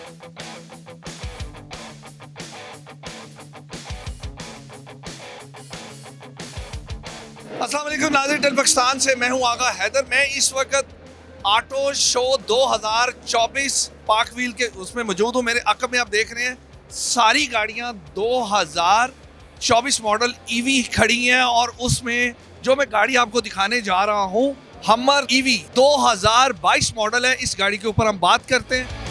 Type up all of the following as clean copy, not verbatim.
अस्सलाम वालेकुम नाज़रीन, टेल पाकिस्तान से मैं हूं आगा हैदर। मैं इस वक्त ऑटो शो 2024 पार्क व्हील के उसमें मौजूद हूं। मेरे अकब में आप देख रहे हैं सारी गाड़ियां 2024 मॉडल ईवी खड़ी हैं और उसमें जो मैं गाड़ी आपको दिखाने जा रहा हूं हमर ईवी 2022 मॉडल है। इस गाड़ी के ऊपर हम बात करते हैं।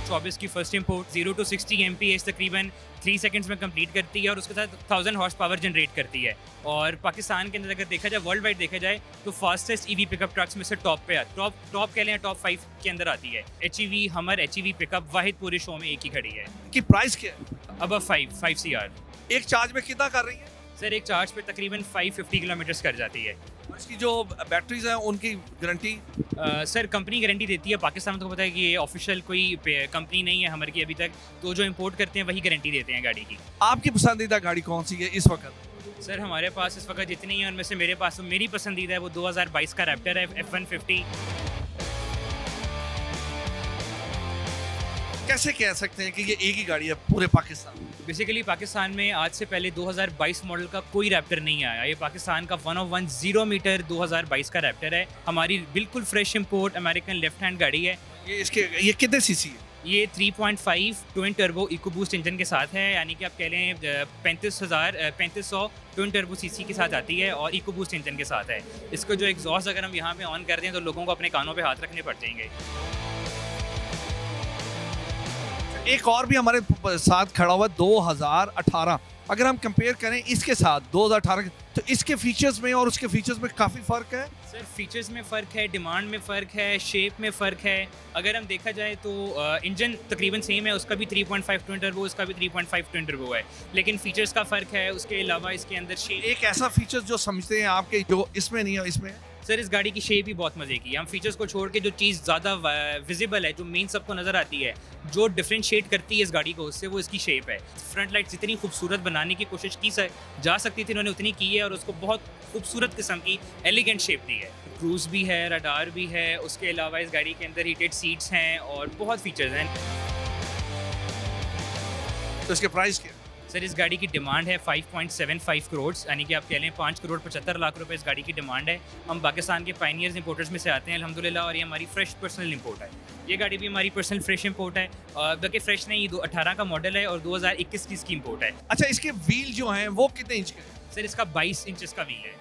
24 की फर्स्ट इंपोर्ट 0 to 60 MPH तकरीबन 3 सेकंड्स में कंप्लीट करती है और उसके साथ 1000 हॉर्स पावर जनरेट करती है। और पाकिस्तान के अंदर अगर देखा जाए, वर्ल्ड वाइड देखा जाए तो फास्टेस्ट ईवी पिकअप ट्रक्स में से टॉप पे टॉप कह लें, टॉप 5 के अंदर आती है। HEV हमर HEV पिकअप वाहिद पूरे शो में एक ही खड़ी है कि प्राइस क्या है? अब 5 CR। एक चार्ज में कितना कर रही है? सर एक चार्ज पे तकरीबन 550 किलोमीटर्स कर जाती है। इसकी जो बैटरीज हैं उनकी गारंटी? सर कंपनी गारंटी देती है। पाकिस्तान में तो पता है कि ये ऑफिशियल कोई कंपनी नहीं है हमारी की अभी तक, तो जो इंपोर्ट करते हैं वही गारंटी देते हैं गाड़ी की। आपकी पसंदीदा गाड़ी कौन सी है इस वक्त? सर हमारे पास इस वक्त जितनी है उनमें से मेरे पास मेरी पसंदीदा है वो 2022 का रैप्टर है F150। कैसे कह सकते हैं कि ये एक ही गाड़ी है पूरे पाकिस्तान में? बेसिकली पाकिस्तान में आज से पहले 2022 मॉडल का कोई रैप्टर नहीं आया। ये पाकिस्तान का 101 0 मीटर 2022 का रैप्टर है। हमारी बिल्कुल fresh import American left hand गाड़ी है। ये कितने सीसी है? ये 3.5 twin turbo EcoBoost engine के साथ है, यानी कि आप कह लें 3500 ट्विन टर्बो सीसी के साथ आती है और इको बूस्ट इंजन के साथ है। इसको जो एग्जॉस्ट अगर हम यहाँ पे ऑन कर दें तो लोगों को अपने कानों पे हाथ रखने पड़ जाएंगे। एक और भी हमारे साथ खड़ा हुआ 2018। अगर हम कंपेयर करें इसके साथ 2018 तो इसके फीचर्स में और उसके फीचर्स में काफ़ी फ़र्क है। सर फीचर्स में फ़र्क है, डिमांड में फ़र्क है, शेप में फ़र्क है। अगर हम देखा जाए तो इंजन तकरीबन सेम है, उसका भी 3.5 ट्विन टर्बो, उसका भी 3.5 ट्विन टर्बो है, लेकिन फीचर्स का फ़र्क है। उसके अलावा इसके अंदर शेप, एक ऐसा फीचर जो समझते हैं आपके जो इसमें नहीं है इसमें है। सर इस गाड़ी की शेप ही बहुत मज़े की है। हम फीचर्स को छोड़ के जो चीज़ ज़्यादा विजिबल है, जो मेन सबको नज़र आती है, जो डिफरेंशिएट करती है इस गाड़ी को उससे, वो इसकी शेप है। फ्रंट लाइट्स जितनी खूबसूरत बनाने की कोशिश की जा सकती थी उन्होंने उतनी की है और उसको बहुत खूबसूरत किस्म की एलिगेंट शेप दी है। क्रूज़ भी है, रडार भी है, उसके अलावा इस गाड़ी के अंदर हीटेड सीट्स हैं और बहुत फीचर्स हैं। तो इसके प्राइस क्या? सर इस गाड़ी की डिमांड है 5.75 करोड़, यानी कि आप कह लें 5 करोड़ 75 लाख रुपए इस गाड़ी की डिमांड है। हम पाकिस्तान के पायनियर्स इंपोर्टर्स में से आते हैं अल्हम्दुलिल्लाह, और ये हमारी फ्रेश पर्सनल इंपोर्ट है। ये गाड़ी भी हमारी पर्सनल फ्रेश इंपोर्ट है, बल्कि फ्रेश नहीं, 2018 का मॉडल है और 2021 की इसकी इंपोर्ट है। अच्छा, इसके व्हील जो हैं वो कितने इंच के हैं? सर इसका 22 इंचेस का व्हील है।